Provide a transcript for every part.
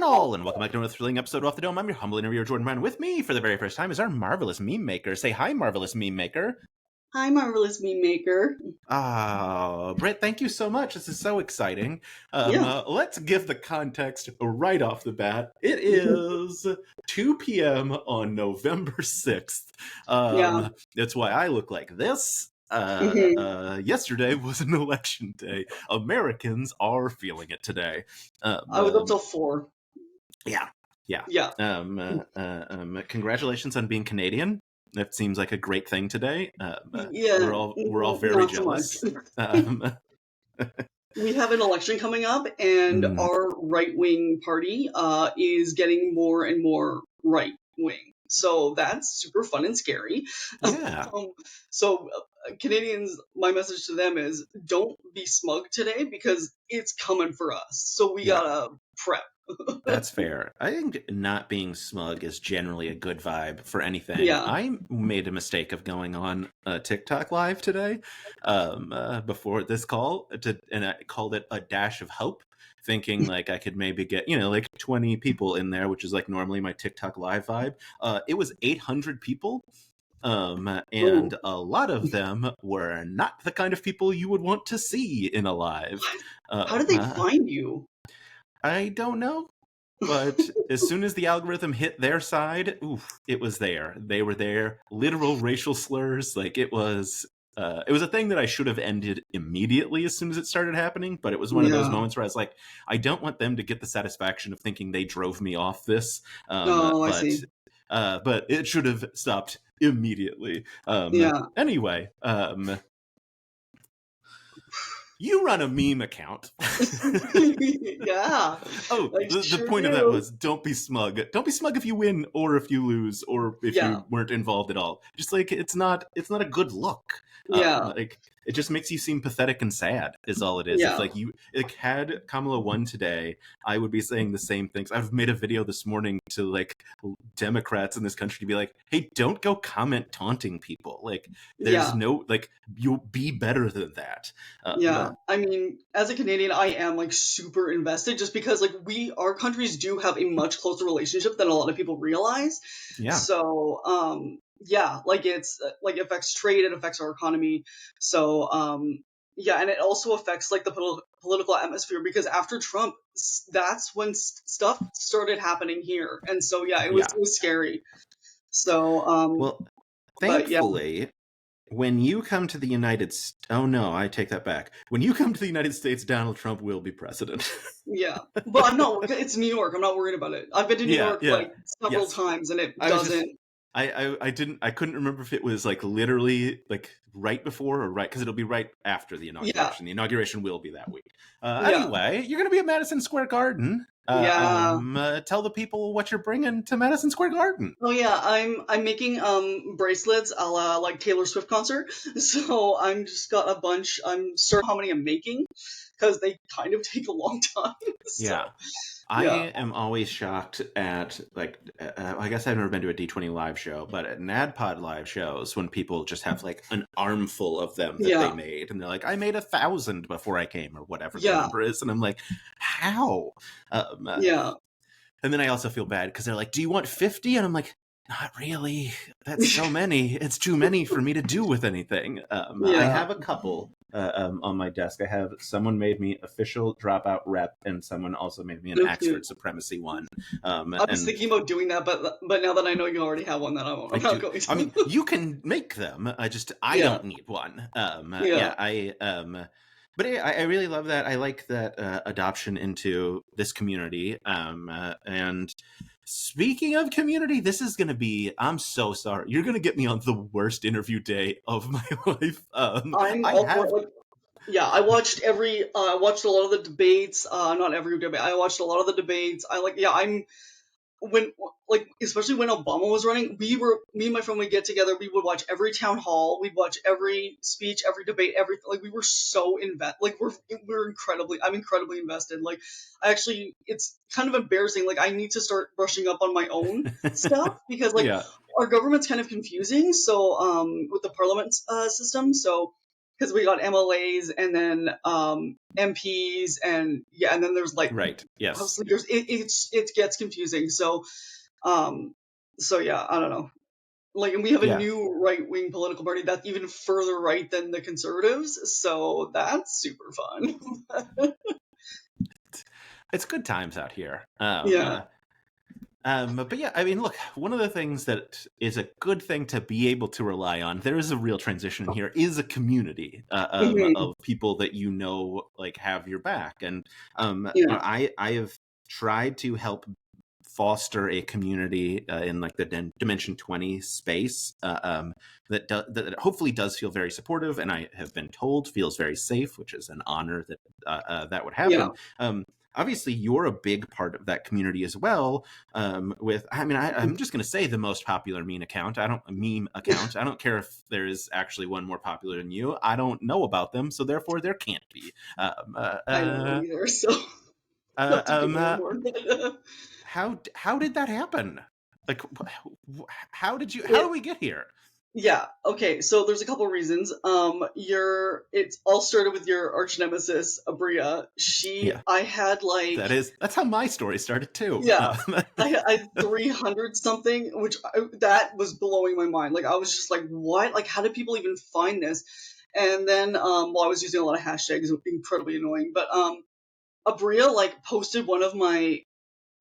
one all, and welcome back to another thrilling episode of Off the Dome. I'm your humble interviewer, Jordan Brown. With me for the very first time is our marvelous meme maker. Say hi, marvelous meme maker. Hi, marvelous meme maker. Britt, thank you so much. This is so exciting. Let's give the context right off the bat. It is 2 p.m. on November 6th. That's why I look like this. Yesterday was an election day. Americans are feeling it today. I was up till 4. Yeah. Yeah. Congratulations on being Canadian. That seems like a great thing today. Yeah, we're all very jealous. We have an election coming up, and our right-wing party is getting more and more right-wing. So that's super fun and scary. Yeah. Canadians, my message to them is don't be smug today because it's coming for us. So we gotta prep. That's fair. I think not being smug is generally a good vibe for anything. Yeah. I made a mistake of going on TikTok live today before this call, and I called it a dash of hope, thinking like I could maybe get, like 20 people in there, which is like normally my TikTok live vibe. It was 800 people. And a lot of them were not the kind of people you would want to see in a live. How did they find you? I don't know, but as soon as the algorithm hit their side, it was there. They were there. Literal racial slurs. Like it was a thing that I should have ended immediately as soon as it started happening. But it was one of those moments where I was like, I don't want them to get the satisfaction of thinking they drove me off this. I see. But it should have stopped immediately. Anyway, you run a meme account. Yeah. The point of that was don't be smug. Don't be smug if you win or if you lose or if you weren't involved at all. Just like it's not a good look. Like it just makes you seem pathetic and sad is all it is. It's like had Kamala won today, I would be saying the same things. I've made a video this morning to like Democrats in this country to be like, hey, don't go comment taunting people. Like there's no like you'll be better than that. I mean, as a Canadian, I am like super invested just because like our countries do have a much closer relationship than a lot of people realize. Yeah. So, like it's like affects trade, it affects our economy. So, and it also affects like the political atmosphere because after Trump, that's when stuff started happening here. And so, it was scary. So, thankfully, when you come to the United States, I take that back. When you come to the United States, Donald Trump will be president. Yeah, but I'm not. It's New York. I'm not worried about it. I've been to New York like several times, and it doesn't. I couldn't remember if it was like literally like right before or right because it'll be right after the inauguration. Yeah. The inauguration will be that week. Anyway, you're gonna be at Madison Square Garden. Tell the people what you're bringing to Madison Square Garden. Oh yeah, I'm making bracelets a la like Taylor Swift concert. So I'm just got a bunch. I'm certain how many I'm making because they kind of take a long time. So. I am always shocked at, like, I guess I've never been to a D20 live show, but at NADPOD live shows, when people just have, like, an armful of them that they made, and they're like, I made 1,000 before I came, or whatever the number is, and I'm like, how? And then I also feel bad, because they're like, do you want 50? And I'm like, not really. That's so many. It's too many for me to do with anything. I have a couple on my desk. I have someone made me official dropout rep, and someone also made me an Oxford supremacy one. I was thinking about doing that, but now that I know you already have one, that I'm not going to. I mean, you can make them. I don't need one. But I really love that. I like that adoption into this community. And speaking of community, this is going to be, I'm so sorry. You're going to get me on the worst interview day of my life. I watched I watched a lot of the debates. Not every debate. I watched a lot of the debates. Especially when Obama was running, me and my friend would get together, we would watch every town hall, we'd watch every speech, every debate, everything. Like we were so I'm incredibly invested. Like it's kind of embarrassing. Like I need to start brushing up on my own stuff because our government's kind of confusing. So, with the parliament system. So, because we got MLAs and then MPs and and then there's like right. Yes. obviously there's it gets confusing. So yeah, I don't know. Like, and we have a new right-wing political party that's even further right than the Conservatives, so that's super fun. It's good times out here. Yeah. But yeah, I mean, look, one of the things that is a good thing to be able to rely on, there is a real transition here, is a community of people that like have your back. And I have tried to help foster a community in like the Dimension 20 space that hopefully does feel very supportive, and I have been told feels very safe, which is an honor that that would happen. Obviously, you're a big part of that community as well. I'm just going to say the most popular meme account. I don't care if there is actually one more popular than you. I don't know about them, so therefore there can't be. I don't know either. So how did that happen? Like, how did we get here? Yeah. Okay. So there's a couple reasons. It's all started with your arch nemesis, Aabria. I had that's how my story started too. Yeah. I had 300 something, that was blowing my mind. Like, I was just like, what? Like, how did people even find this? And then, I was using a lot of hashtags, incredibly annoying. But Aabria posted one of my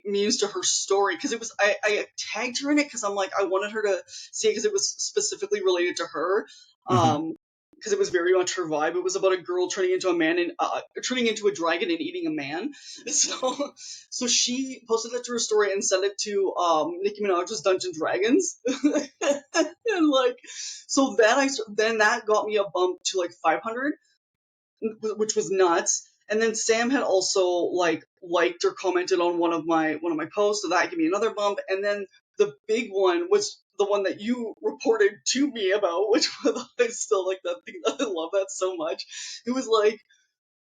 memes to her story because it was I tagged her in it because I'm like I wanted her to see it because it was specifically related to her because it was very much her vibe. It was about a girl turning into a man and turning into a dragon and eating a man. So she posted that to her story and sent it to Nicki Minaj's Dungeons Dragons and so then that got me a bump to 500, which was nuts. And then Sam had also liked or commented on one of my posts, so that gave me another bump. And then the big one was the one that you reported to me about, which I still like that thing. I love that so much. It was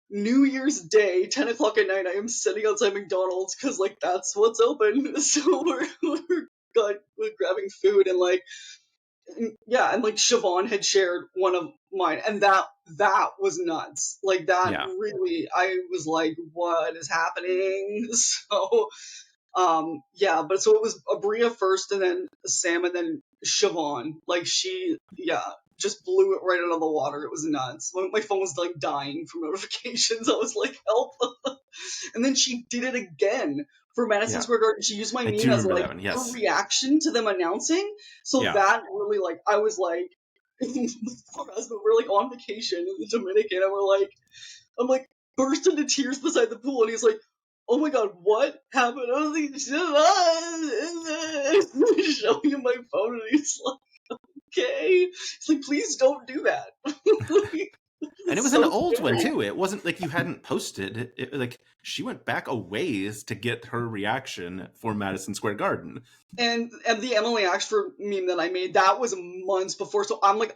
New Year's Day, 10 o'clock at night. I am sitting outside McDonald's because that's what's open. So we're grabbing food and and Siobhan had shared one of mine, and that was nuts. Really, I was like, what is happening? So, but so it was Aabria first, and then Sam, and then Siobhan. She, just blew it right out of the water. It was nuts. My phone was dying from notifications. I was like, help. And then she did it again for Madison Square Garden. She used my meme as her reaction to them announcing. So that really I was like, poor husband, we're on vacation in the Dominican, and I'm burst into tears beside the pool, and he's like, oh my god, what happened? I was like, showing him my phone, and he's like, okay. He's like, please don't do that. And it was an old one too. It wasn't like you hadn't posted. She went back a ways to get her reaction for Madison Square Garden. And the Emily Axford meme that I made, that was months before. So I'm like,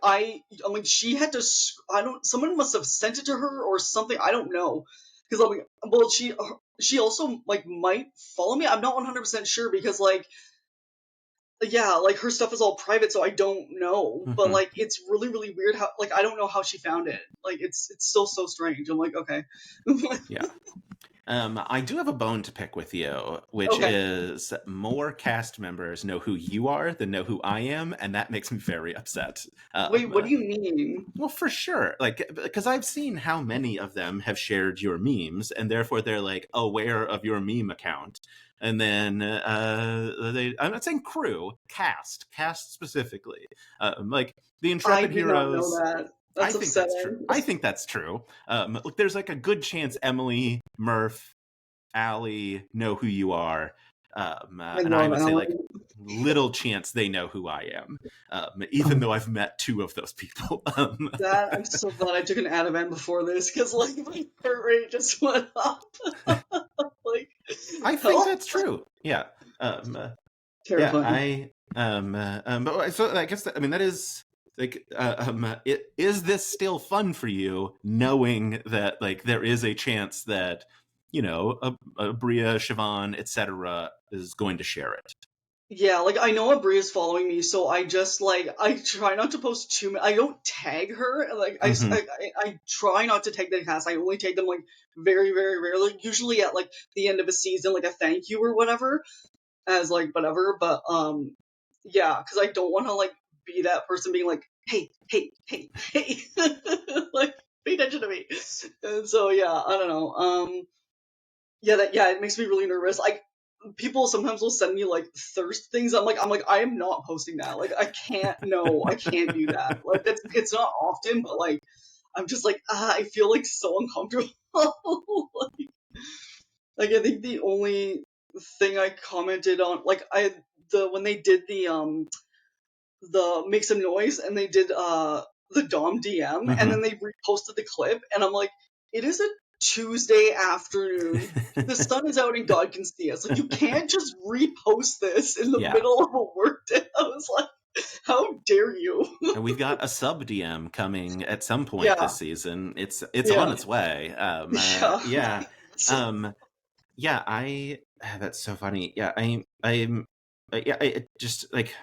she had to. Someone must have sent it to her or something. I don't know, because she also might follow me. I'm not 100% sure because her stuff is all private, so I don't know. But it's really, really weird how I don't know how she found it. It's still so strange. I'm like, okay. Yeah. I do have a bone to pick with you, which is more cast members know who you are than know who I am, and that makes me very upset. Wait, what do you mean? Well, for sure. Because I've seen how many of them have shared your memes, and therefore they're aware of your meme account. And then I'm not saying crew, cast specifically. The Intrepid Heroes. Not know that. That's That's true. I think that's true. Look, there's a good chance Emily, Murph, Allie know who you are. And I would say little chance they know who I am, even though I've met two of those people. I'm so glad I took an Ativan before this, because my heart rate just went up. I think that's true. Yeah. Terrifying. But so I guess that is. Is this still fun for you, knowing that there is a chance that Aabria, Siobhan, etc. is going to share it? Yeah, like I know Aabria is following me, so I just like I try not to post too many. I don't tag her. Like Hmm. I try not to tag the cast. I only tag them like very very rarely. Usually at like the end of a season, like a thank you or whatever, as like whatever. But yeah, because I don't want to like be that person being like, hey hey hey hey, like pay attention to me. And so yeah, I don't know. Yeah, it makes me really nervous. Like people sometimes will send me like thirst things. I'm like I am not posting that. Like I can't. No, I can't do that. Like it's not often, but like I'm just like I feel like so uncomfortable. Like I think the only thing I commented on, like the when they did the make some noise and they did the Dom DM and Hmm. then they reposted the clip and I'm like, it is a Tuesday afternoon. The sun is out and God can see us. Like you can't just repost this in the Yeah. middle of a workday. I was like, how dare you? And we've got a sub DM coming at some point Yeah, this season. It's on yeah, its way. yeah. Yeah. Yeah, I that's so funny. Yeah, I'm yeah, I just like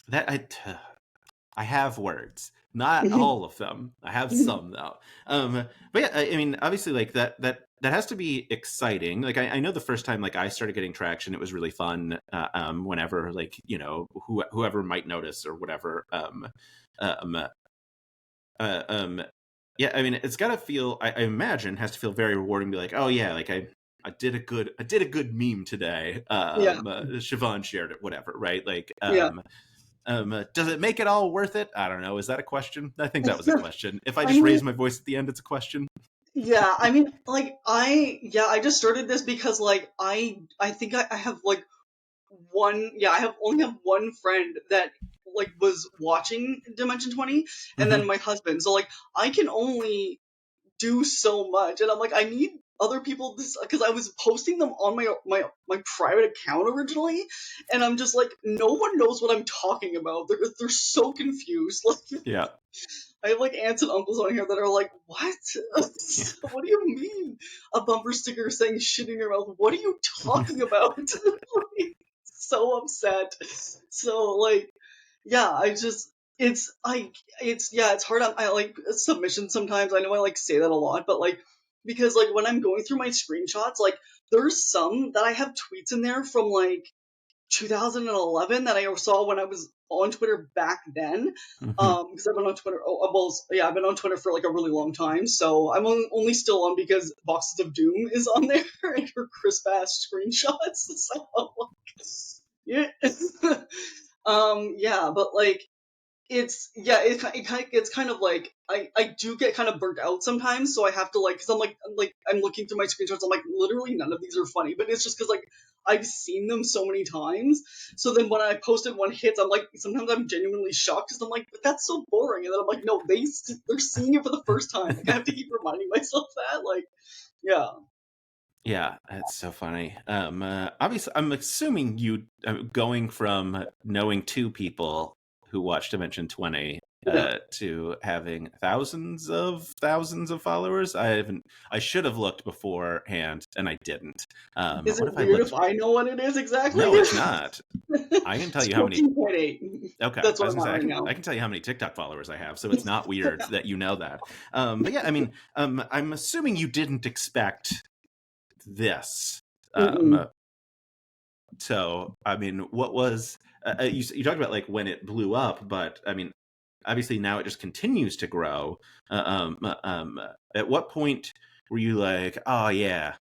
that I have words. Not all of them. I have some though. But yeah, I mean, obviously, like that has to be exciting. Like I know the first time like I started getting traction, it was really fun. Whenever like whoever might notice or whatever. Um, uh, um, yeah, I mean, it's got to feel. I imagine has to feel very rewarding. To be like, oh yeah, like I did a good meme today. Yeah, Siobhan shared it, whatever, right? Like, yeah. does it make it all worth it? I don't know. Is that a question? I think that was a question. If I I just mean, raise my voice at the end, it's a question. yeah, I mean, like I just started this because like I think I have like one I have only have one friend that like was watching Dimension 20 and then Hmm. my husband. So like I can only do so much and I'm like I need other people this because I was posting them on my private account originally and I'm just like no one knows what I'm talking about. They're so confused. Like Yeah. I have like aunts and uncles on here that are like, "What? Yeah. What do you mean? A bumper sticker saying shit in your mouth? What are you talking about?" Like, so upset. So like, yeah, I just it's hard on I like submission sometimes. I know I like say that a lot, but like because like when I'm going through my screenshots, like there's some that I have tweets in there from like 2011 that I saw when I was on Twitter back then. Hmm. Because I've been on Twitter. I've been on Twitter for like a really long time. So I'm only still on because Boxes of Doom is on there and her crisp ass screenshots. So yeah, yeah, but like it's kind of like I do get kind of burnt out sometimes, so I have to like because I'm looking through my screenshots, I'm like literally none of these are funny, but it's just because like I've seen them so many times. So then when I posted one hits, I'm like sometimes I'm genuinely shocked because I'm like, but that's so boring, and then I'm like, no, they're seeing it for the first time. Like I have to keep reminding myself that, like, yeah, Yeah, it's so funny. Obviously, I'm assuming you going from knowing two people who watch Dimension 20 yeah. to having thousands of followers. I haven't. I should have looked beforehand, and I didn't. Is What it if I weird looked? if I know what it is exactly? No, it's not. I can tell It's you how many. 14.8. Okay, That's I what was I'm gonna on say right now. I can tell you how many TikTok followers I have, so it's not weird that you know that. But yeah, I mean, I'm assuming you didn't expect this. Mm-mm. Um, so, I mean, what was you talked about like when it blew up, but I mean, obviously now it just continues to grow. At what point were you like, oh yeah,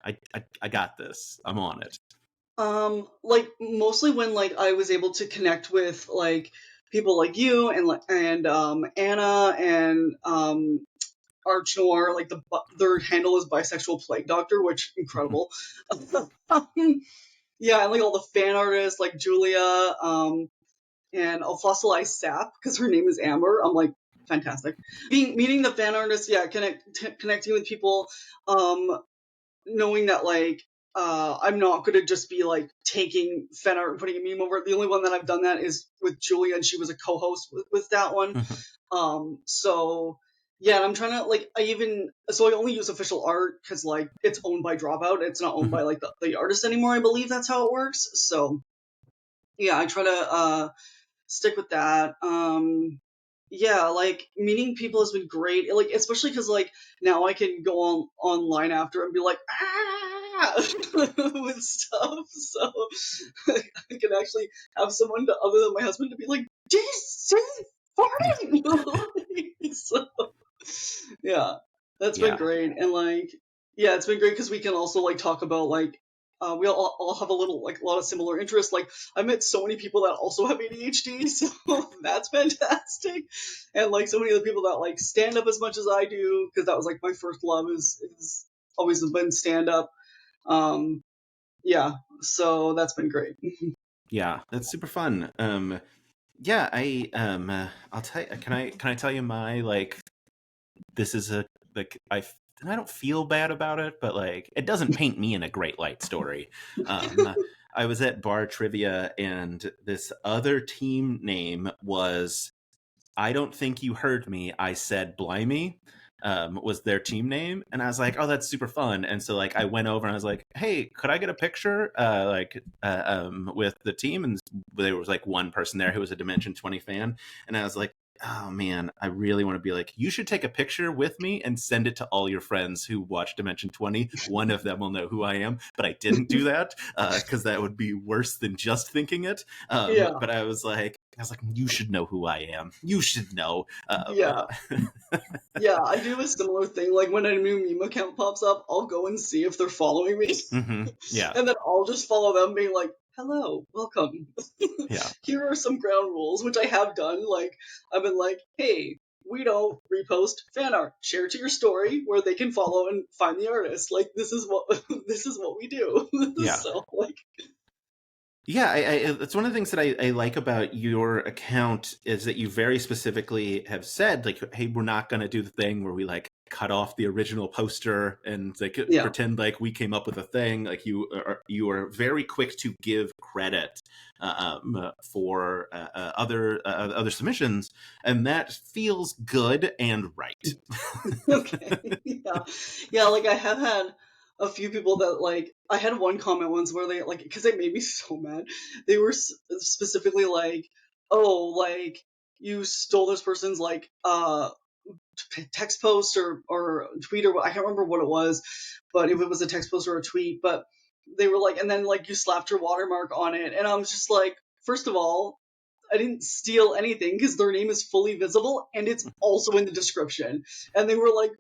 I got this, I'm on it? Like mostly when like I was able to connect with like people like you and Anna and Arch Noir, like their handle is bisexual plague doctor, which incredible. Yeah, and like all the fan artists like Julia, and I'll fossilize Sap because her name is Amber. I'm like fantastic. Meeting the fan artists, yeah, connecting with people, um, knowing that like I'm not gonna just be like taking fan art and putting a meme over it. The only one that I've done that is with Julia, and she was a co-host with that one. So yeah, and I'm trying to like I only use official art because like it's owned by Dropout. It's not owned by like the artist anymore. I believe that's how it works. So yeah, I try to stick with that. Yeah, like meeting people has been great. Like especially because like now I can go on online after and be like with stuff. So I can actually have someone other than my husband to be like, this is farting. So yeah, that's been Yeah. great. And like, yeah, it's been great because we can also like talk about like, we all have a little like a lot of similar interests. Like I met so many people that also have ADHD, so that's fantastic. And like so many other people that like stand up as much as I do, because that was like my first love is always been stand up. Um, yeah, so that's been great. Yeah, that's super fun. Yeah, I'll tell you, can I tell you my, like, this is a, like, and I don't feel bad about it, but like it doesn't paint me in a great light story. I was at bar trivia and this other team name was, I don't think you heard me, I said Blimey, was their team name. And I was like, oh, that's super fun. And so like I went over and I was like, hey, could I get a picture with the team? And there was like one person there who was a Dimension 20 fan. And I was like, oh man, I really want to be like, you should take a picture with me and send it to all your friends who watch Dimension 20. One of them will know who I am. But I didn't do that because that would be worse than just thinking it. Yeah, But I was like, you should know who I am. You should know. yeah. Yeah, I do a similar thing. Like when a new meme account pops up, I'll go and see if they're following me. Yeah. And then I'll just follow them, being like, hello, welcome. Yeah. Here are some ground rules, which I have done. Like, I've been like, hey, we don't repost fan art. Share to your story where they can follow and find the artist. Like, this is what this is what we do. Yeah. So, like, Yeah, it's one of the things that I like about your account is that you very specifically have said, like, hey, we're not going to do the thing where we like cut off the original poster and like yeah, pretend like we came up with a thing. Like you are very quick to give credit for other submissions, and that feels good and right. okay, yeah, yeah. Like, I have had a few people that like I had one comment once where they like because they made me so mad. They were specifically like, "Oh, like you stole this person's like text post or tweet or I can't remember what it was, but if it was a text post or a tweet, but they were like, and then like you slapped your watermark on it, and I was just like, first of all, I didn't steal anything because their name is fully visible and it's also in the description. And they were like,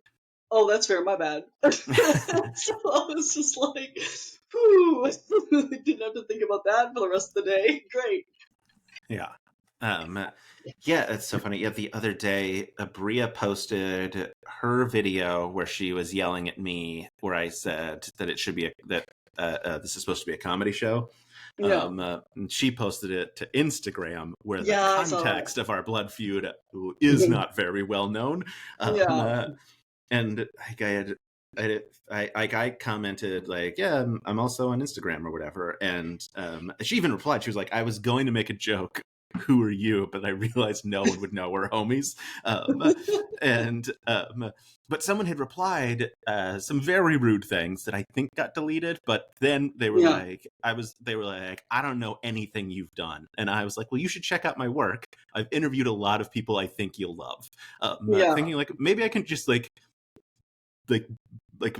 oh, that's fair, my bad. So I was just like, whew, I didn't have to think about that for the rest of the day. Great. Yeah. Yeah, it's so funny. Yeah, the other day, Aabria posted her video where she was yelling at me, where I said that it should be that this is supposed to be a comedy show. Yeah. And she posted it to Instagram, where the Yeah, I saw that. context of our blood feud is not very well known. Yeah. And like I commented like, yeah, I'm also on Instagram or whatever, and she even replied. She was like, I was going to make a joke, who are you? But I realized no one would know we're homies. But someone had replied some very rude things that I think got deleted. But then they were Yeah. like, I don't know anything you've done, and I was like, well, you should check out my work. I've interviewed a lot of people I think you'll love. Yeah. Thinking like maybe I can just like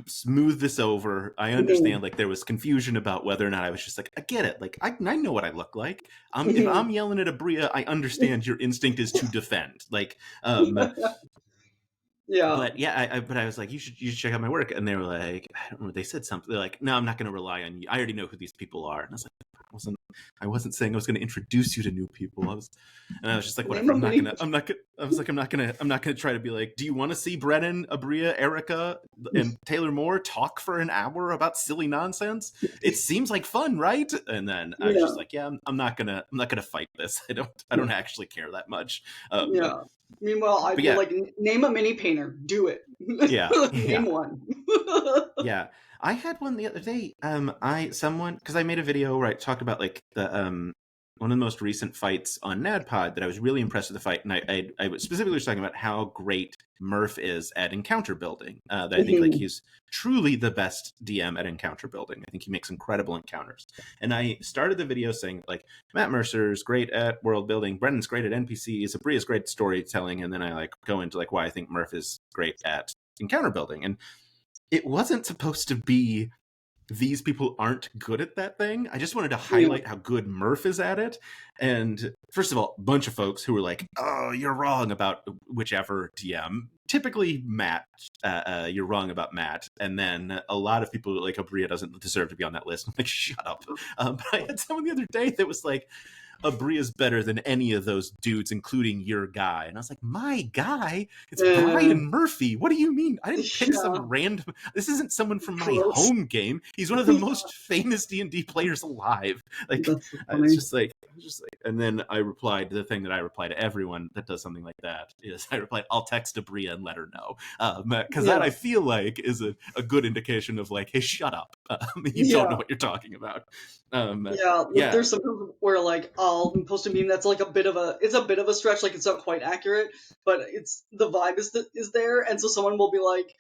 smooth this over. I Mhm. understand like there was confusion about whether or not I was just like, I get it, like I know what I look like. If Mhm. I'm yelling at Aabria, I understand your instinct is to defend, like Yeah. but yeah, but I was like, you should check out my work, and they were like, I don't know, they said something. They're like, no, I'm not going to rely on you. I already know who these people are. And I was like, I wasn't saying I was going to introduce you to new people. I was just like, Name whatever. a mini. I'm not gonna try to be like, do you want to see Brennan, Aabria, Erica, and Taylor Moore talk for an hour about silly nonsense? It seems like fun, right? And then I was Yeah. just like, yeah, I'm not gonna fight this. I don't actually care that much. Yeah. Meanwhile, I'd But be yeah, like, name a mini painter. Do it. yeah, Name yeah. one. Yeah, I had one the other day. Because I made a video where I talked about like one of the most recent fights on NADPOD that I was really impressed with the fight, and I was specifically talking about how great Murph is at encounter building. That I think like he's truly the best DM at encounter building. I think he makes incredible encounters. And I started the video saying like Matt Mercer's great at world building, Brendan's great at NPCs, Aabria's great at storytelling, and then I like go into like why I think Murph is great at encounter building. And it wasn't supposed to be these people aren't good at that thing. I just wanted to highlight how good Murph is at it. And first of all, a bunch of folks who were like, oh, you're wrong about whichever DM. Typically Matt, you're wrong about Matt. And then a lot of people like Aabria doesn't deserve to be on that list. I'm like, shut up. But I had someone the other day that was like, Aabria's better than any of those dudes, including your guy. And I was like, my guy? It's Brian Murphy. What do you mean? I didn't pick some random... This isn't someone from my home game. He's one of the most famous D&D players alive. Like, it's just like... And then I replied, the thing that I reply to everyone that does something like that is I replied, I'll text Aabria and let her know. Because that I feel like is a good indication of like, hey, shut up. You don't know what you're talking about. There's some where like I'll post a meme that's like a bit of a stretch, like it's not quite accurate, but it's the vibe is there, and so someone will be like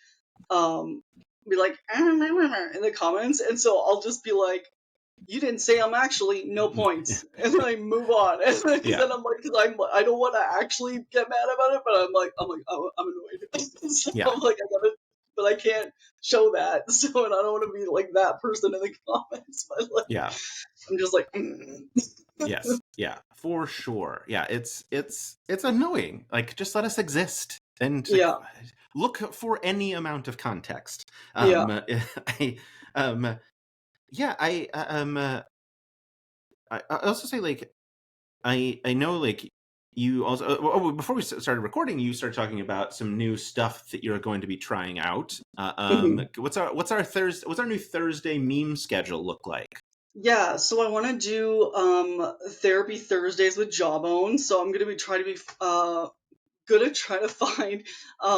in the comments, and so I'll just be like, you didn't say I'm actually no points, and then I move on, and then I'm like, because I don't want to actually get mad about it, but I'm annoyed. So I'm like, I gotta, but I can't show that, so and I don't want to be like that person in the comments, but like, I'm just like, Yes, for sure. Yeah, it's annoying. Like, just let us exist and look for any amount of context. I also say like I know like you also before we started recording, you started talking about some new stuff that you're going to be trying out. What's our new Thursday meme schedule look like? Yeah, so I want to do therapy Thursdays with Jawbone. So I'm gonna try to find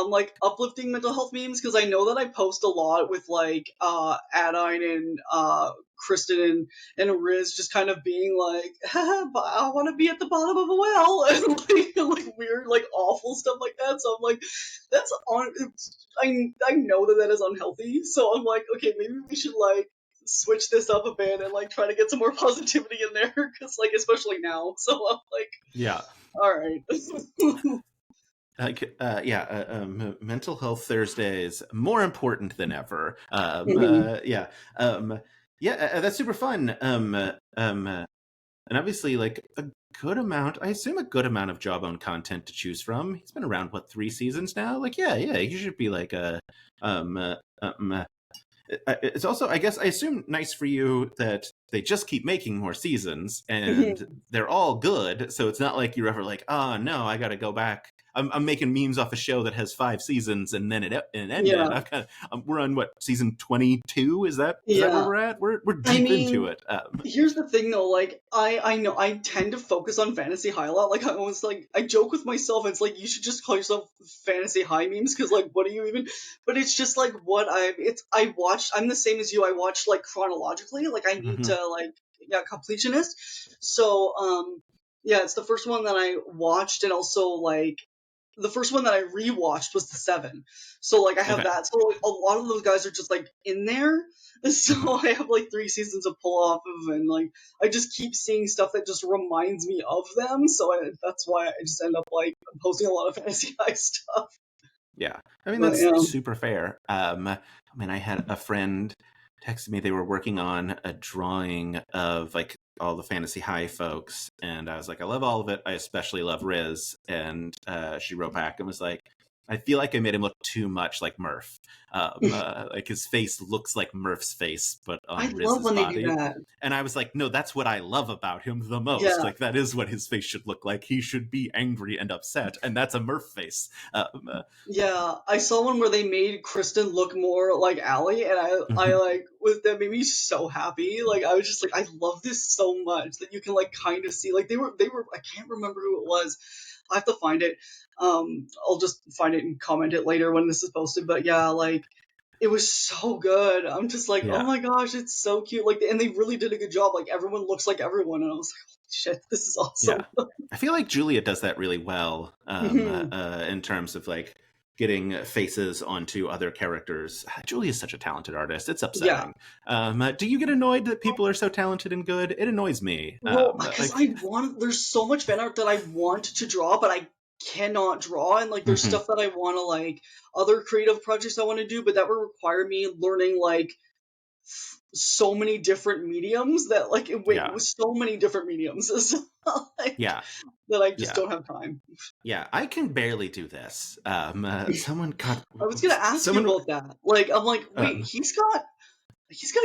like uplifting mental health memes, because I know that I post a lot with like Adine and Kristen and Riz just kind of being like, I want to be at the bottom of a well, and like weird like awful stuff like that. So I'm like, that's on. I know that is unhealthy. So I'm like, okay, maybe we should like switch this up a bit and like try to get some more positivity in there, because like especially now. So I'm like, all right. Mental health Thursdays more important than ever. That's super fun. And obviously, like a good amount of Jawbone content to choose from. He's been around 3 seasons now. Like, you should be like it's also, I guess, I assume nice for you that they just keep making more seasons and they're all good. So it's not like you're ever like, oh no, I got to go back. I'm making memes off a show that has 5 seasons and then it ended. We're on season 22? Is that where we're at? We're deep into it. Here's the thing though, like I know I tend to focus on fantasy high a lot. Like I always like I joke with myself. It's like you should just call yourself fantasy high memes, because like what do you even? But it's just like what I watched. I'm the same as you. I watched like chronologically. Like I need to like completionist. So it's the first one that I watched, and also like the first one that I rewatched was the 7. So like I have that. So like, a lot of those guys are just like in there. So I have like 3 seasons to pull off of, and like I just keep seeing stuff that just reminds me of them. So that's why I just end up like posting a lot of fantasy high stuff. Yeah, I mean that's super fair. I mean, I had a friend texted me, they were working on a drawing of like all the fantasy high folks, and I was like, I love all of it. I especially love Riz. And she wrote back and was like, I feel like I made him look too much like Murph. Like his face looks like Murph's face, but on Riz's body. They do that. And I was like, no, that's what I love about him the most. Yeah. Like that is what his face should look like. He should be angry and upset, and that's a Murph face. Yeah, I saw one where they made Kristen look more like Allie, and I like that made me so happy. Like I was just like, I love this so much that you can like kind of see like they were I can't remember who it was. I have to find it. I'll just find it and comment it later when this is posted. But yeah, like it was so good. I'm just like, oh Yeah. my gosh, it's so cute. Like, and they really did a good job. Like, everyone looks like everyone, and I was like, holy shit, this is awesome. Yeah. I feel like Julia does that really well in terms of like getting faces onto other characters. Julia is such a talented artist. It's Yeah. upsetting. Do you get annoyed that people are so talented and good? It annoys me. Well, because there's so much fan art that I want to draw, but I cannot draw, and like there's Mhm. stuff that I want to like other creative projects I want to do, but that would require me learning like so many different mediums that like it Yeah. was so many different mediums so, like, Yeah. that I just Yeah. don't have time. Yeah. I can barely do this. Someone got I was gonna ask you someone. about that. Like, I'm like, wait, Um, he's got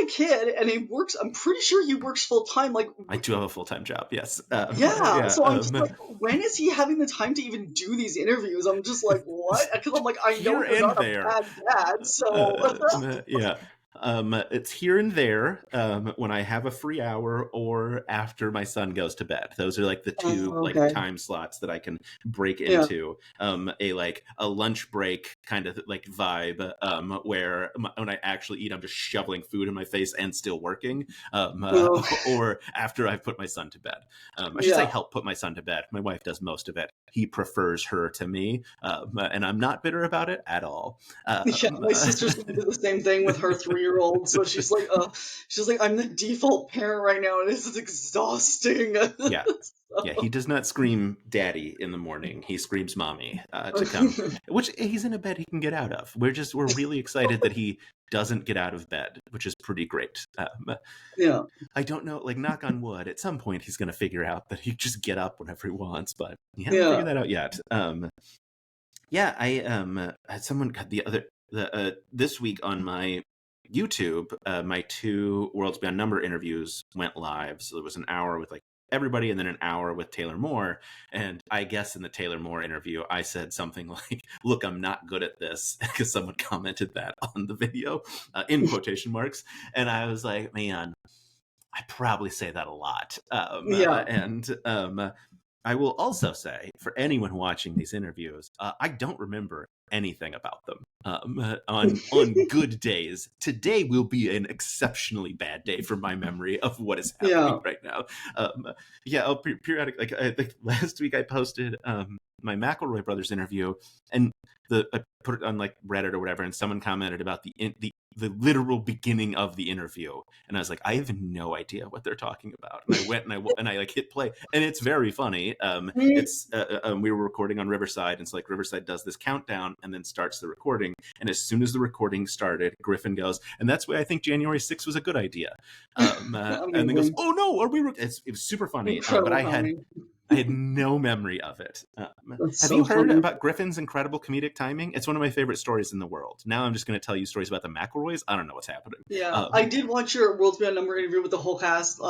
a kid and he works. I'm pretty sure he works full time. Like, I do have a full time job. Yes. yeah. Yeah. So I'm just like, when is he having the time to even do these interviews? I'm just like, what? Because I'm like, I know Here you're and not a there. bad dad, so Yeah. It's here and there when I have a free hour or after my son goes to bed. Those are like the two like okay, time slots that I can break yeah, into. A lunch break kind of like vibe where when I actually eat, I'm just shoveling food in my face and still working. well, Or after I've put my son to bed. I should say yeah. help put my son to bed. My wife does most of it. He prefers her to me, and I'm not bitter about it at all. Yeah, my sister's gonna do the same thing with her 3-year-old. So she's like, I'm the default parent right now, and this is exhausting. Yeah. Yeah, he So- does not scream daddy in the morning. He screams mommy to come, which he's in a bed he can get out of. We're really excited that he doesn't get out of bed, which is pretty great. yeah, I don't know, like knock on wood, at some point he's going to figure out that he just get up whenever he wants, but he hasn't yeah. figured that out yet. Yeah, I had someone got this week on my YouTube, my 2 Worlds Beyond Number interviews went live. So there was an hour with like everybody and then an hour with Taylor Moore. And I guess in the Taylor Moore interview, I said something like, look, I'm not good at this, because someone commented that on the video in quotation marks. And I was like, man, I probably say that a lot. Yeah. I will also say, for anyone watching these interviews, I don't remember anything about them. On good days, today will be an exceptionally bad day for my memory of what is Yeah. happening right now. Yeah, I'll periodic. Like last week, I posted my McElroy brothers interview, and I put it on like Reddit or whatever, and someone commented about the literal beginning of the interview, and I was like, I have no idea what they're talking about. And I went and I like hit play, and it's very funny. It's we were recording on Riverside, and so like Riverside does this countdown and then starts the recording, and as soon as the recording started, Griffin goes, and that's why I think January 6th was a good idea. And then goes, oh no, are we? It was super funny, but Incredible timing. I had no memory of it. That's Have so you heard funny. about Griffin's incredible comedic timing? It's one of my favorite stories in the world. Now I'm just going to tell you stories about the McElroys. I don't know what's happening. Yeah, I did watch your World's Beyond Number interview with the whole cast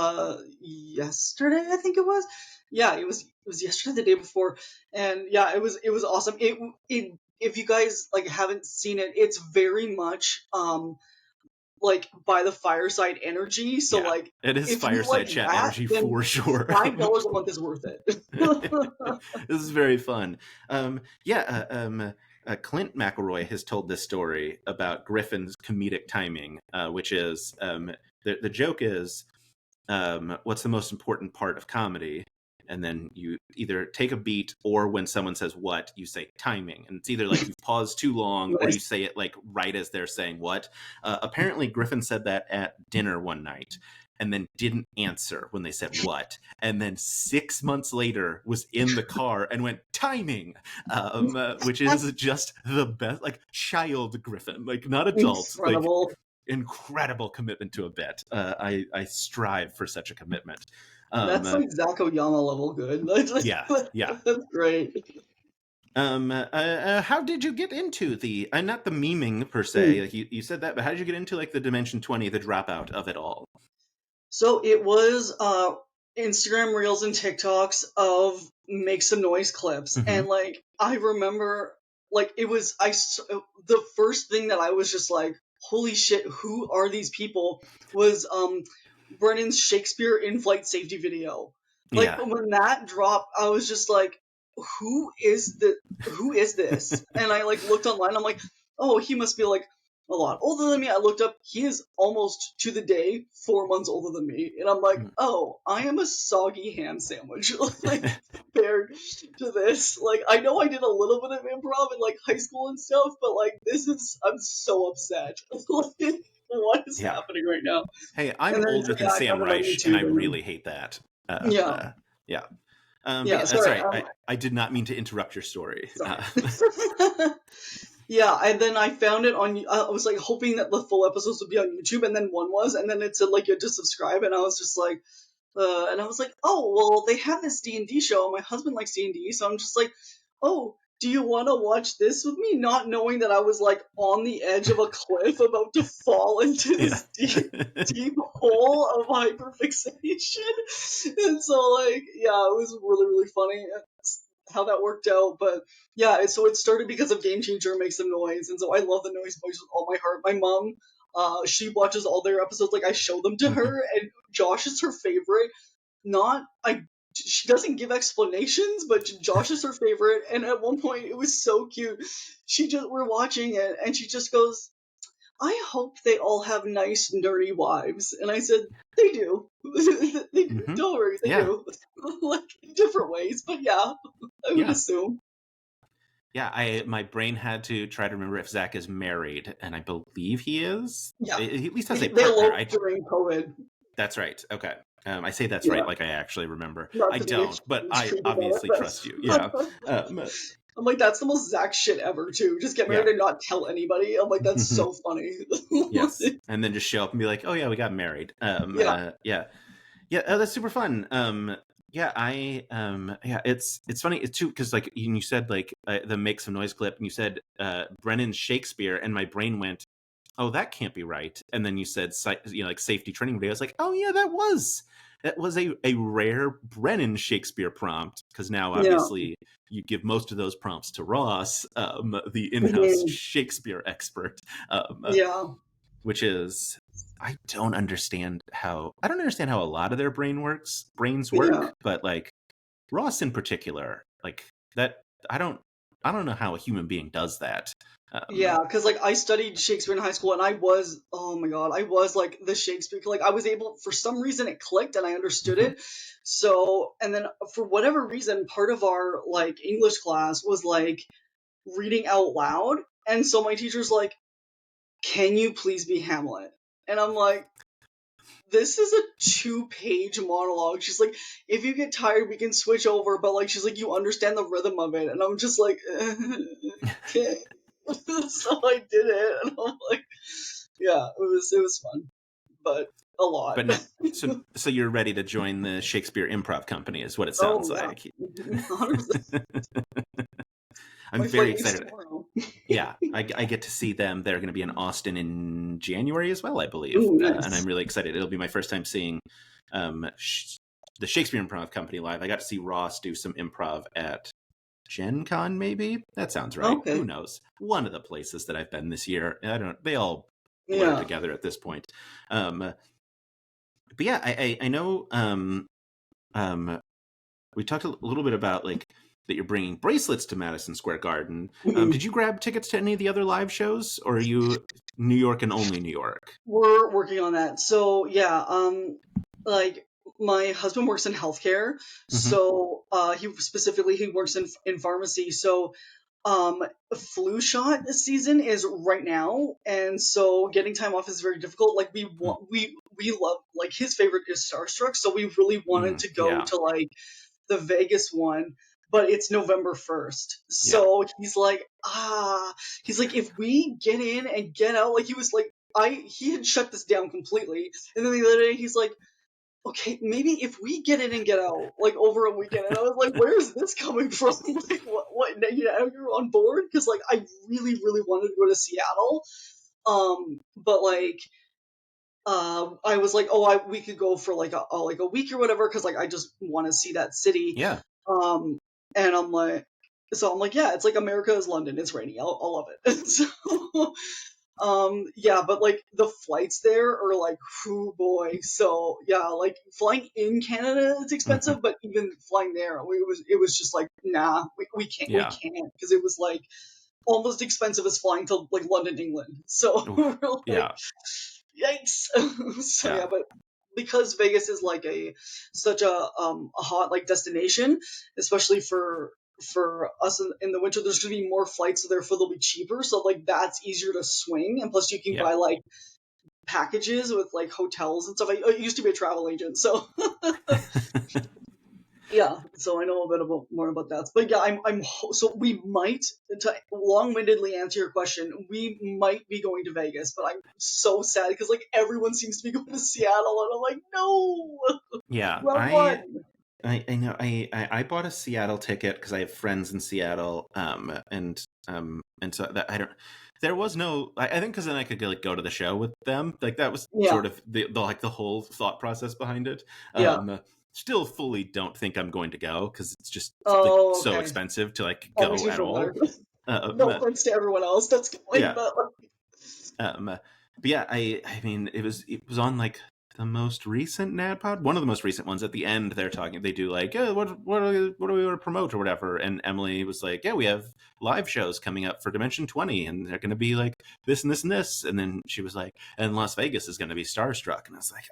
yesterday, I think it was. Yeah, it was yesterday, the day before, and yeah, it was awesome. It if you guys like haven't seen it, it's very much like by the fireside energy. So Yeah, like it is if you fireside like chat that, energy then for sure. $5 a month is worth it. This is very fun. Clint McElroy has told this story about Griffin's comedic timing, which is the joke is, what's the most important part of comedy? And then you either take a beat, or when someone says what, you say timing. And it's either like you've paused too long, or Nice. you say it like right as they're saying what. Apparently, Griffin said that at dinner one night, and then didn't answer when they said what. And then 6 months later was in the car and went timing, which is just the best, like child Griffin, like not adult, like Incredible. incredible commitment to a bit. I strive for such a commitment. That's like Zach Oyama level good. That's like, Yeah, yeah. that's great. How did you get into the not the memeing per se? Like you said that, but how did you get into like the Dimension 20, the dropout of it all? So it was Instagram Reels and TikToks of make some noise clips, Mm-hmm. and like I remember, like the first thing that I was just like, holy shit, who are these people? Was Brennan's Shakespeare in-flight safety video. Like Yeah. when that dropped, I was just like, who is this? And I like looked online. I'm like, oh, he must be like A lot older than me. I looked up, he is almost to the day 4 months older than me. And I'm like, oh, I am a soggy ham sandwich. Like, compared to this. Like, I know I did a little bit of improv in, like, high school and stuff, but, like, I'm so upset. Like, what is Yeah. happening right now? Hey, I'm And then, older so, than yeah, I Sam found it on Reich, and I YouTube. really hate that. Yeah. Yeah. But Yeah, yeah, that's sorry. right. I did not mean to interrupt your story. Sorry. Yeah, and then I found it on. I was like hoping that the full episodes would be on YouTube, and then one was, and then it said like you had to subscribe, and I was just like, and I was like, oh well, they have this D&D show. And my husband likes D&D, so I'm just like, oh, do you want to watch this with me? Not knowing that I was like on the edge of a cliff, about to fall into Yeah. this deep hole of hyperfixation, and so like, yeah, it was really really funny how that worked out, but yeah, so it started because of Game Changer Make Some Noise, and so I love the Noise Boys with all my heart. My mom, she watches all their episodes, like I show them to her, and Josh is her favorite. Not, she doesn't give explanations, but Josh is her favorite, and at one point, it was so cute. We're watching it, and she just goes, I hope they all have nice, nerdy wives. And I said, they do. They do. Mm-hmm. Don't worry, they Yeah. do. Like, in different ways, but yeah, I would assume. Yeah, my brain had to try to remember if Zach is married, and I believe he is. Yeah. He at least has a They partner. eloped during COVID. That's right. Okay. I say that's Yeah. right like I actually remember. Not I to be don't, but I extreme about obviously it, but- trust you. Yeah. I'm like, that's the most Zach shit ever, too. Just get married and not tell anybody. I'm like, that's so funny. Yes. And then just show up and be like, oh, yeah, we got married. Yeah. Yeah, that's super fun. It's funny too because like you said like the Make Some Noise clip, and you said Brennan's Shakespeare, and my brain went, oh, that can't be right. And then you said like safety training video. I was like, oh yeah, that was a rare Brennan Shakespeare prompt, because now obviously you give most of those prompts to Ross, the in-house Shakespeare expert. Which is, I don't understand how a lot of their brains work, but like Ross in particular, like that, I don't know how a human being does that. Because like I studied Shakespeare in high school, and I was, oh my god, I was like the Shakespeare, like I was able, for some reason it clicked and I understood it. So, and then for whatever reason, part of our like English class was like reading out loud, and so my teacher's like, can you please be Hamlet? And I'm like, this is a 2-page monologue. She's like, if you get tired, we can switch over, but like, she's like, you understand the rhythm of it. And I'm just like, okay. So I did it, and I'm like, yeah, it was fun, but a lot. But now, so you're ready to join the Shakespeare Improv Company, is what it sounds like. 100%. I'm very excited. Yeah, I get to see them. They're going to be in Austin in January as well, I believe. Ooh, nice. And I'm really excited. It'll be my first time seeing the Shakespeare Improv Company live. I got to see Ross do some improv at Gen Con, maybe? That sounds right. Okay. Who knows? One of the places that I've been this year. I don't. They all blur together at this point. But yeah, I know. We talked a little bit about like that you're bringing bracelets to Madison Square Garden. Did you grab tickets to any of the other live shows, or are you New York and only New York? We're working on that. So yeah, like my husband works in healthcare, so he works in pharmacy. So flu shot season is right now, and so getting time off is very difficult. Like we love, like his favorite is Starstruck, so we really wanted to go to like the Vegas one, but it's November 1st. So he's like, if we get in and get out, like he was like, he had shut this down completely, and then the other day he's like, okay, maybe if we get in and get out, like over a weekend. And I was like, where is this coming from? Like, what, you know, you're on board? Because like, I really, really wanted to go to Seattle. But like, I was like, we could go for like a week or whatever. Cause like, I just want to see that city. Yeah. And I'm like, yeah, it's like America is London. It's rainy. I'll love it. So, but like the flights there are like, whoo boy. So yeah, like flying in Canada is expensive, but even flying there, it was just like, nah, we can't, because it was like almost expensive as flying to like London, England. So Oof. we're like, Yeah. yikes. So Yeah. yeah, but because Vegas is like such a hot like destination, especially for us in the winter, there's gonna be more flights, so therefore they'll be cheaper. So like that's easier to swing, and plus you can Yeah. buy like packages with like hotels and stuff. I used to be a travel agent, so yeah, so I know a bit more about that. But yeah, so we might, to long-windedly answer your question, we might be going to Vegas, but I'm so sad because like everyone seems to be going to Seattle, and I'm like, no, Yeah. wrong one. I know I bought a Seattle ticket because I have friends in Seattle, and so that I don't. There was no. I think because then I could go to the show with them. Like that was Yeah, sort of the whole thought process behind it. yeah. Still fully don't think I'm going to go because it's just like Oh, so okay. expensive to like That makes go me at feel better. all. No offense to everyone else that's going, Yeah. but But yeah, I mean, it was on like the most recent NADPOD, one of the most recent ones. At the end, they do like, yeah, what do we want to promote or whatever. And Emily was like, yeah, we have live shows coming up for Dimension 20, and they're going to be like this and this and this. And then she was like, and Las Vegas is going to be Starstruck, and I was like,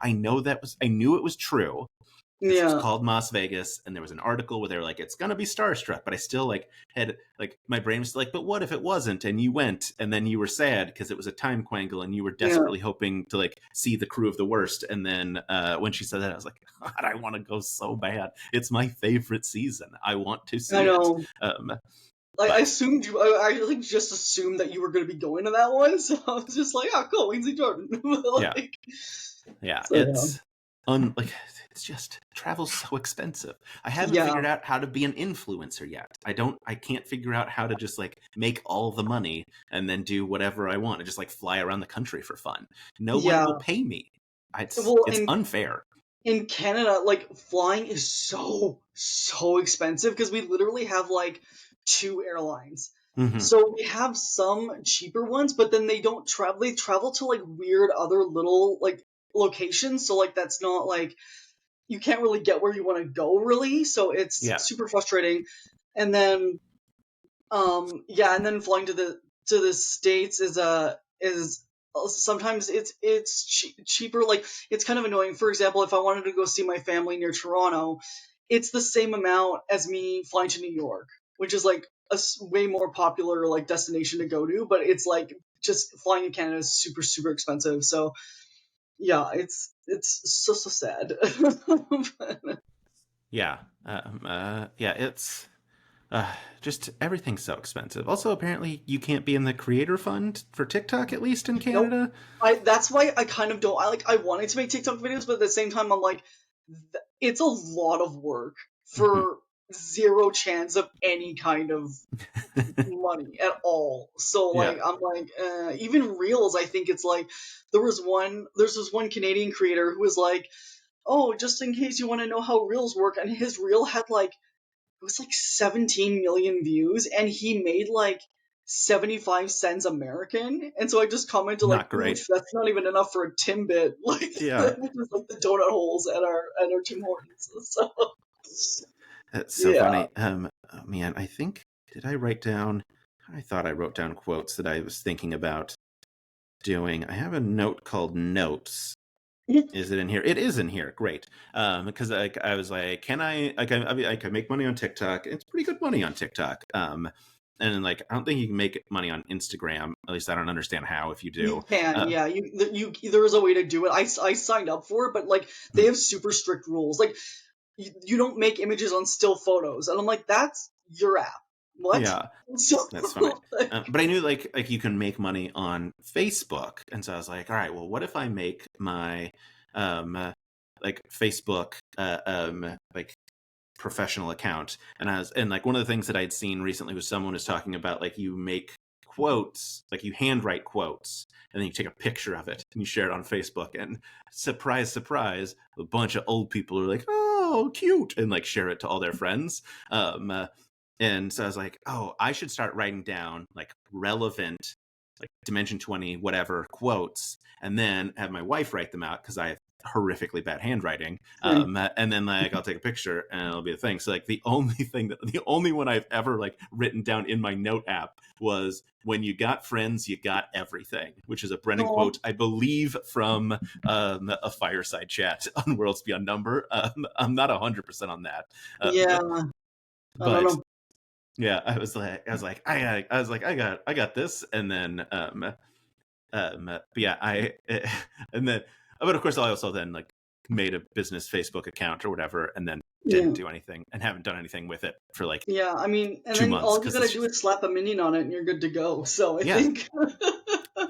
I knew it was true. Because it was yeah, called Las Vegas, and there was an article where they were like, "It's gonna be starstruck," but I still like had like my brain was like, "But what if it wasn't?" And you went, and then you were sad because it was a time quangle, and you were yeah. desperately hoping to like see the crew of the worst. And then when she said that, I was like, "God, I want to go so bad. It's my favorite season. I want to I see it." know. Like I But assumed I like just assumed that you were going to be going to that one, so I was just like, oh, cool, Lindsay Jordan. yeah, Like, yeah, so yeah. like it's just travel's so expensive. I haven't Yeah, figured out how to be an influencer yet. I can't figure out how to just like make all the money and then do whatever I want and just like fly around the country for fun. No one yeah. will pay me. It's Well, it's unfair. in Canada, like flying is so expensive because we literally have like two airlines. Hmm. So we have some cheaper ones, but then they don't travel. They travel to like weird other little like locations. So like that's not like you can't really get where you want to go really. So it's Yeah, super frustrating. And then yeah, and then flying to the states is sometimes it's cheaper. Like it's kind of annoying. For example, if I wanted to go see my family near Toronto, it's the same amount as me flying to New York, which is like way more popular like destination to go to. But it's like just flying in Canada is super expensive. So yeah, it's so sad. yeah, yeah. It's just everything's so expensive. Also, apparently, you can't be in the creator fund for TikTok, at least in Nope. Canada. That's why I kind of don't. I wanted to make TikTok videos, but at the same time, I'm like, it's a lot of work Mhm. for zero chance of any kind of money at all. So Yeah, like, I'm like, even reels. I think it's like there's this one Canadian creator who was like, oh, just in case you want to know how reels work, and his reel had like it was like 17 million views and he made like 75 cents American. And so I just commented like, not oof, great. that's not even enough for a Timbit. Like Yeah, which is like the donut holes at our Tim Hortons. So that's so yeah. funny. Oh man, I think did I write down? I thought I wrote down quotes that I was thinking about doing. I have a note called notes. Is it in here? It is in here. Great. Because like I was like, can I can make money on TikTok. It's pretty good money on TikTok. And like I don't think you can make money on Instagram. At least I don't understand how. If you You do, can, uh, yeah. There is a way to do it. I signed up for it, but like they have super strict rules. Like you don't make images on still photos, and I'm like, that's your app. What? yeah, So that's funny. like, But I knew like you can make money on Facebook, and so I was like, all right, well, what if I make my like Facebook like professional account? And like one of the things that I'd seen recently was someone was talking about like you make quotes, like you handwrite quotes, and then you take a picture of it and you share it on Facebook, and surprise, a bunch of old people are like, oh, cute, and like share it to all their friends. Um uh, and so I was like, oh, I should start writing down like relevant, like Dimension 20, whatever quotes, and then have my wife write them out because I have horrifically bad handwriting. And then like I'll take a picture and it'll be a thing. So like the only one I've ever like written down in my note app was "When you got friends, you got everything," which is a Brennan quote, I believe, from a fireside chat on Worlds Beyond Number. I'm not 100% on that. Yeah, I don't know. Yeah, I was like, I got this, and then, but yeah, and then, but of course, I also then like made a business Facebook account or whatever, and then didn't do anything and haven't done anything with it for like I mean, and 2 then months. all you gotta do is slap a minion on it, and you're good to go. So I think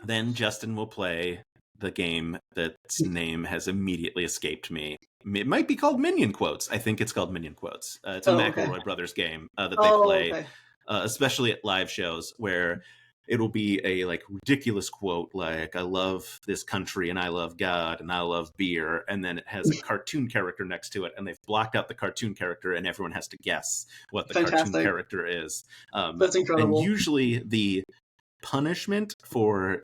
then Justin will play the game that's name has immediately escaped me. It might be called Minion Quotes. I think it's called Minion Quotes. It's a McElroy Brothers game that they play, especially at live shows, where it'll be a like ridiculous quote like "I love this country and I love God and I love beer," and then it has a cartoon character next to it, and they've blocked out the cartoon character, and everyone has to guess what the cartoon character is. That's incredible. And usually the punishment for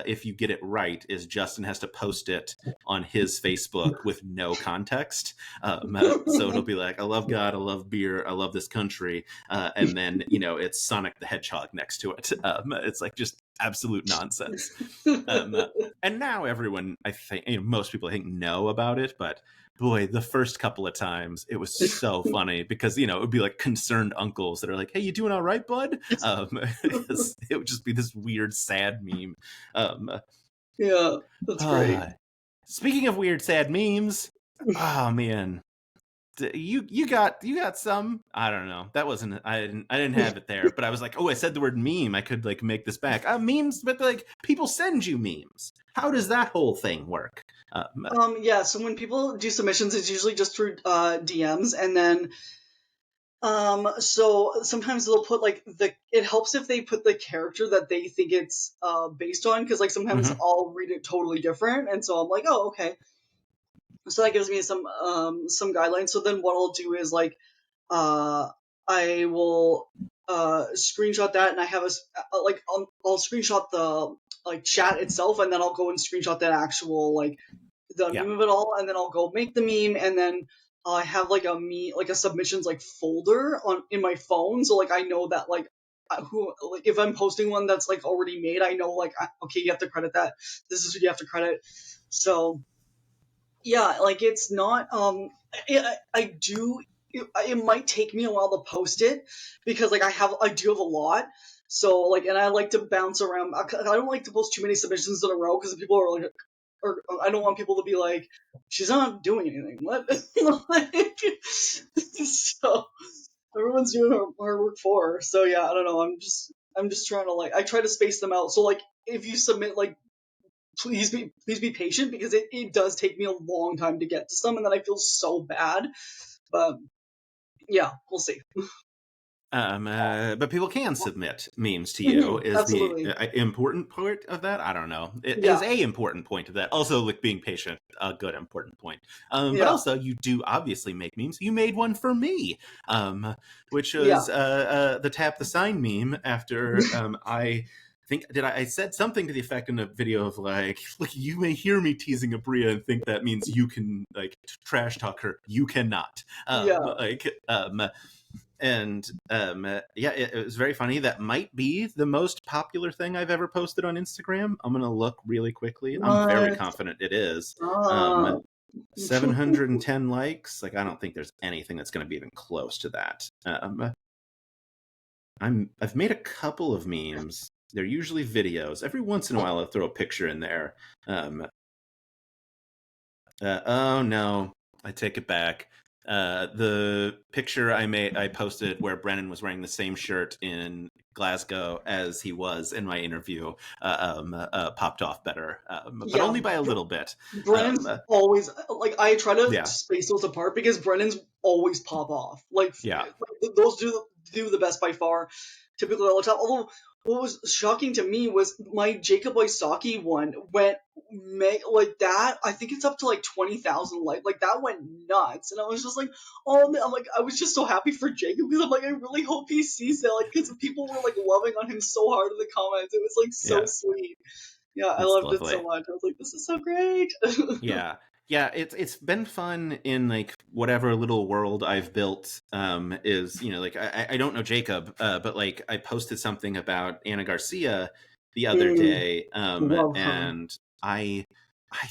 if you get it right is Justin has to post it on his Facebook with no context. So it'll be like, "I love God, I love beer, I love this country," and then it's Sonic the Hedgehog next to it. It's like just absolute nonsense. And now everyone, I think, most people I think know about it, but boy, the first couple of times it was so funny because it would be like concerned uncles that are like, "Hey, you doing all right, bud?" It would just be this weird, sad meme. Yeah, that's great. Speaking of weird, sad memes, oh man, you got some. I don't know. That wasn't. I didn't have it there, but I was like, oh, I said the word meme. I could like make this back. Memes, but like people send you memes. How does that whole thing work? So when people do submissions, it's usually just through DMs, and then so sometimes they'll put like it helps if they put the character that they think it's based on, because like sometimes I'll read it totally different, and so I'm like, oh, okay. So that gives me some guidelines. So then what I'll do is like I will screenshot that, and I have like I'll screenshot the like chat itself, and then I'll go and screenshot that actual like the meme of it all, and then I'll go make the meme, and then I have like a submissions like folder in my phone, so like I know that like if I'm posting one that's like already made, I know like okay, you have to credit that. This is what you have to credit. So yeah, like it's not it might take me a while to post it because like I do have a lot. So like, and I like to bounce around. I don't like to post too many submissions in a row because people are like, or I don't want people to be like, "She's not doing anything." What? Like, so everyone's doing her hard work for her. So yeah, I don't know. I'm just trying to like, I try to space them out. So like, if you submit like, please be patient because it does take me a long time to get to some, and then I feel so bad. But yeah, we'll see. But people can submit memes to you. Is Absolutely. the important part of that? I don't know. It is a important point of that. Also, like being patient, a good important point. But also, you do obviously make memes. You made one for me, which was the tap the sign meme after I think I said something to the effect in a video of like, "Look, you may hear me teasing Aabria and think that means you can like trash talk her. You cannot." And it was very funny. That might be the most popular thing I've ever posted on Instagram. I'm gonna look really quickly. I'm very confident it is. 710 likes. Like I don't think there's anything that's gonna be even close to that. I've made a couple of memes. They're usually videos. Every once in a while I'll throw a picture in there. Oh no, I take it back. The picture I posted where Brennan was wearing the same shirt in Glasgow as he was in my interview popped off better, but only by a little bit. Brennan's always like, I try to space those apart because Brennan's always pop off. Like those do the best by far. Typically all the time. Although what was shocking to me was my Jacob Oisaki one went like that. I think it's up to like 20,000 likes. Like that went nuts, and I was just like, oh man, I'm like, I was just so happy for Jacob because I'm like, I really hope he sees that. Like, because people were like loving on him so hard in the comments. It was like so sweet. Yeah, I loved it so much. I was like, this is so great. Yeah. Yeah, it's been fun in like whatever little world I've built. Is like I don't know Jacob, but like I posted something about Anna Garcia the other day, Love her. and I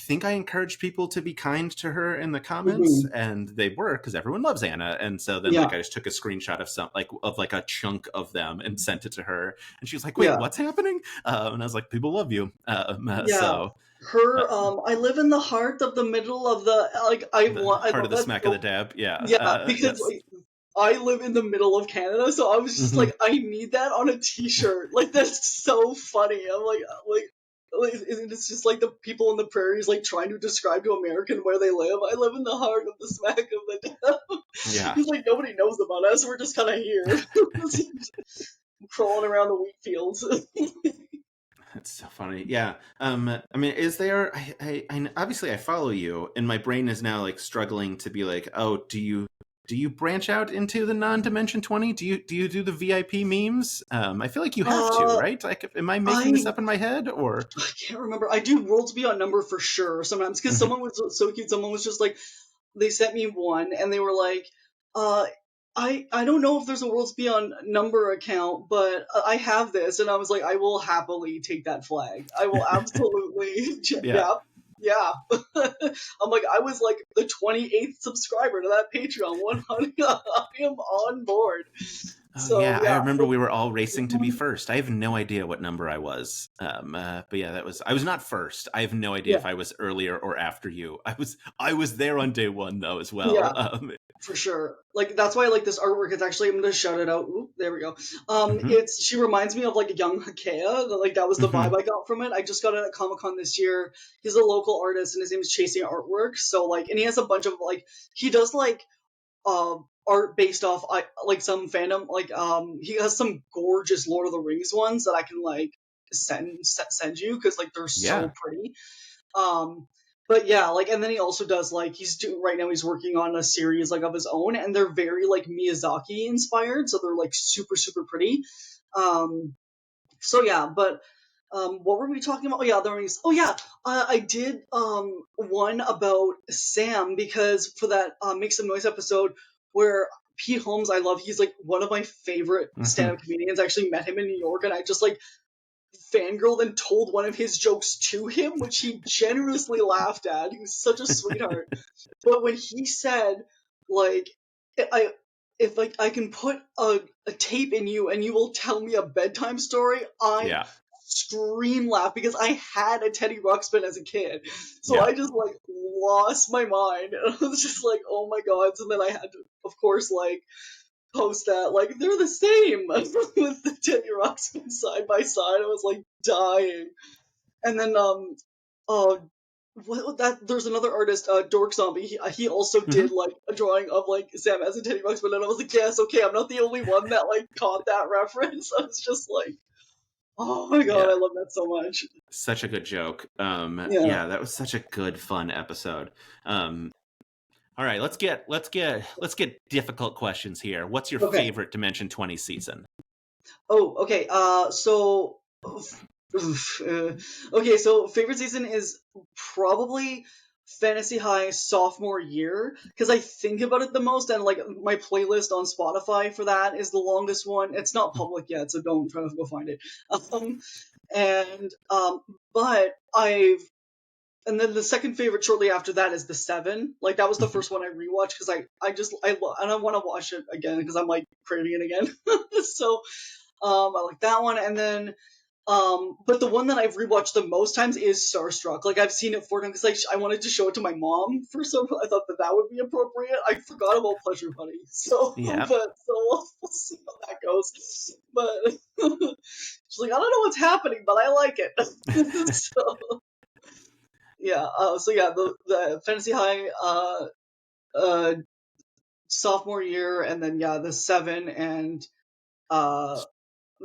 think I encouraged people to be kind to her in the comments, Hmm. and they were because everyone loves Anna. And so then Yeah, like I just took a screenshot of like a chunk of them and sent it to her, and she was like, "Wait, yeah, what's happening?" And I was like, "People love you." yeah. So Her, uh, I live in the heart of the middle of the like. the I heart of love the that smack of the so. dab, yeah, Yeah, because yes. like I live in the middle of Canada, so I was just Hmm. like, I need that on a T-shirt. Like that's so funny. I'm like, it's just like the people in the prairies like trying to describe to American where they live. I live in the heart of the smack of the dam. Yeah, It's like nobody knows about us. We're just kind of here, crawling around the wheat fields. that's so funny. Yeah, I mean, is there? Obviously I follow you, and my brain is now like struggling to be like, oh, do you branch out into the non-dimension 20? Do you do the VIP memes? I feel like you have to, uh, right? Like, am I making this I up in my head or? I can't remember. I do Worlds Beyond Number for sure sometimes because Mhm. someone was so cute. Someone was just like, they sent me one and they were like, uh, I don't know if there's a Worlds Beyond Number account, but I have this, and I was like, I will happily take that flag. I will absolutely, Yeah. yeah, yeah. I'm like, I was like the 28th subscriber to that Patreon. 100, I am on board. Oh So yeah, I yeah, remember we were all racing to be first. I have no idea what number I was. But yeah, I was not first. I have no idea yeah, if I was earlier or after you. I was there on day one though as well. yeah. For sure. Like that's why I like this artwork. It's actually, I'm gonna shout it out. Ooh, there we go. Mhm. It's she reminds me of like a young Hakea. Like that was the vibe Mhm. I got from it. I just got it at Comic Con this year. He's a local artist and his name is Chasing Artwork. So like, and he has a bunch of like he does like art based off like some fandom. Like he has some gorgeous Lord of the Rings ones that I can like send you because like they're Yeah. so pretty. Um, but yeah, like, and then he also does like he's doing right now. He's working on a series like of his own, and they're very like Miyazaki inspired, so they're like super super pretty. Um, so yeah, but what were we talking about? Oh yeah, there was. Oh yeah, I did one about Sam because for that Make Some Noise episode where Pete Holmes, I love. He's like one of my favorite stand-up Mhm. comedians. I actually met him in New York, and I just like fangirled and told one of his jokes to him, which he generously laughed at. He was such a sweetheart. But when he said, like, I if like I can put a tape in you and you will tell me a bedtime story, I Yeah. scream laugh because I had a Teddy Ruxpin as a kid. So Yeah. I just like lost my mind. And I was just like, oh my god. So then I had to, of course, like post that like they're the same with the Teddy Ruxpin side by side. I was like dying. And then uh what that there's another artist, Dork Zombie. He also did Mhm. like a drawing of like Sam as a Teddy Ruxpin, and I was like, yes, okay, I'm not the only one that like caught that reference. I was just like, oh my god, I Yeah. love that so much. Such a good joke. Yeah. Yeah, that was such a good fun episode. Um, all right, let's get difficult questions here. What's your Okay. favorite Dimension 20 season? Oh, okay. So, okay. So, favorite season is probably Fantasy High sophomore year because I think about it the most, and like my playlist on Spotify for that is the longest one. It's not public yet, so don't try to go find it. Um, and but I've and then the second favorite shortly after that is the Seven. Like that was the Mhm. first one I rewatched because and I want to watch it again because I'm like craving it again. So I like that one, and then but the one that I've rewatched the most times is Starstruck. Like I've seen it 4 times because I wanted to show it to my mom for some. I thought that that would be appropriate. I forgot about Pleasure Buddy, so Yeah. but so we'll see how that goes. But she's like, I don't know what's happening, but I like it. So yeah, so yeah, the Fantasy High uh sophomore year, and then yeah, the Seven and uh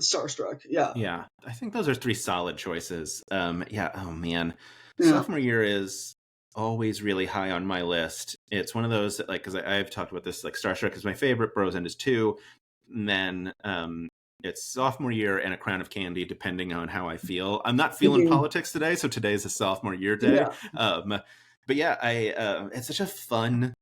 Starstruck. Yeah, Yeah, I think those are three solid choices. Yeah, oh man. yeah. Sophomore year is always really high on my list. It's one of those that, like, because I've talked about this, like, Star Trek is my favorite, Bros End is two, and then it's sophomore year and A Crown of Candy, depending on how I feel. I'm not feeling Hmm. politics today, so today's a sophomore year day. Yeah. but yeah, it's such a fun,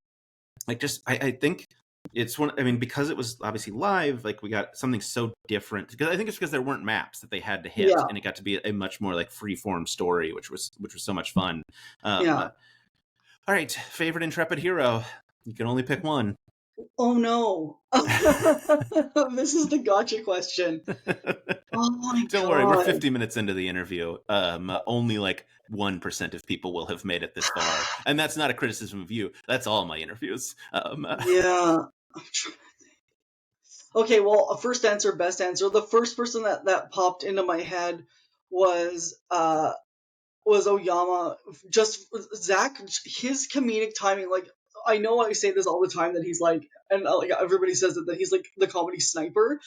like, just I think it's one. I mean, because it was obviously live, like we got something so different. Because I think it's because there weren't maps that they had to hit, Yeah, and it got to be a much more like free form story, which was so much fun. yeah. All right, favorite intrepid hero. You can only pick one. Oh no. This is the gotcha question. Oh my Don't worry, we're god. 50 minutes into the interview. Only like 1% of people will have made it this far, and that's not a criticism of you. That's all my interviews. Yeah. Okay, well, first answer, best answer. The first person that popped into my head was Oyama. Just Zach, his comedic timing. Like, I know I say this all the time that he's like, and like everybody says it, that he's like the comedy sniper,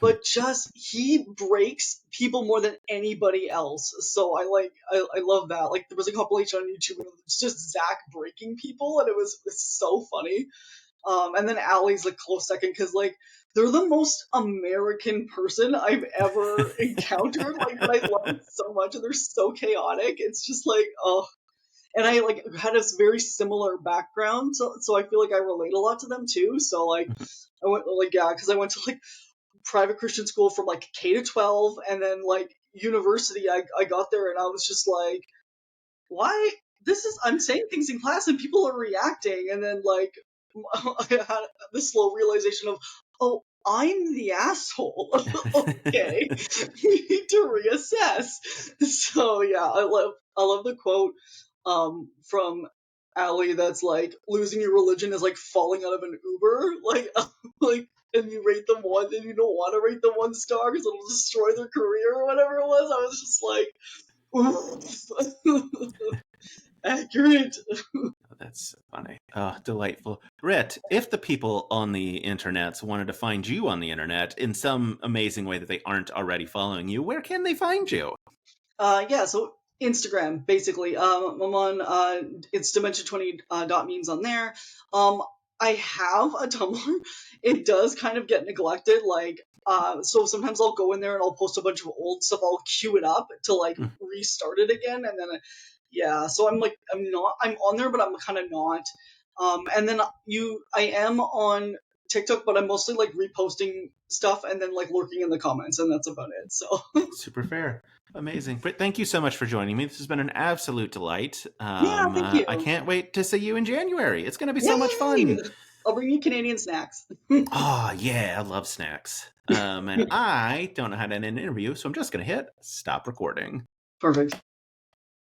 but just he breaks people more than anybody else. So I love that. Like, there was a compilation on YouTube and it's just Zach breaking people, and it's so funny. And then Allie's like close second because like they're the most American person I've ever encountered. Like, and I love it so much, and they're so chaotic. It's just like, oh. And I like had a very similar background, so I feel like I relate a lot to them too. So like I went like yeah, because I went to like private Christian school from like K to 12, and then like university. I got there and I was just like, why? This is I'm saying things in class and people are reacting, and then like I had this slow realization of, oh, I'm the asshole. Okay, we need to reassess. So yeah, I love the quote from Allie that's like, losing your religion is like falling out of an Uber, like like. And you rate them one, and you don't want to rate them 1 star because it'll destroy their career or whatever it was. I was just like, accurate. That's funny. Oh, delightful. Britt, if the people on the internet wanted to find you on the internet in some amazing way that they aren't already following you, where can they find you? Yeah, so Instagram, basically. I'm on it's Dimension20 dot memes on there. I have a Tumblr. It does kind of get neglected. Like, so sometimes I'll go in there and I'll post a bunch of old stuff. I'll queue it up to like restart it again, and then yeah. So I'm on there, but I'm kind of not. And then I am on TikTok, but I'm mostly like reposting stuff and then like lurking in the comments, and that's about it. So. Super fair. Amazing. Britt, thank you so much for joining me. This has been an absolute delight. Yeah, thank you. I can't wait to see you in January. It's going to be so much Yay! fun. I'll bring you Canadian snacks. Oh, yeah, I love snacks. And I don't know how to end an interview, so I'm just going to hit stop recording. Perfect.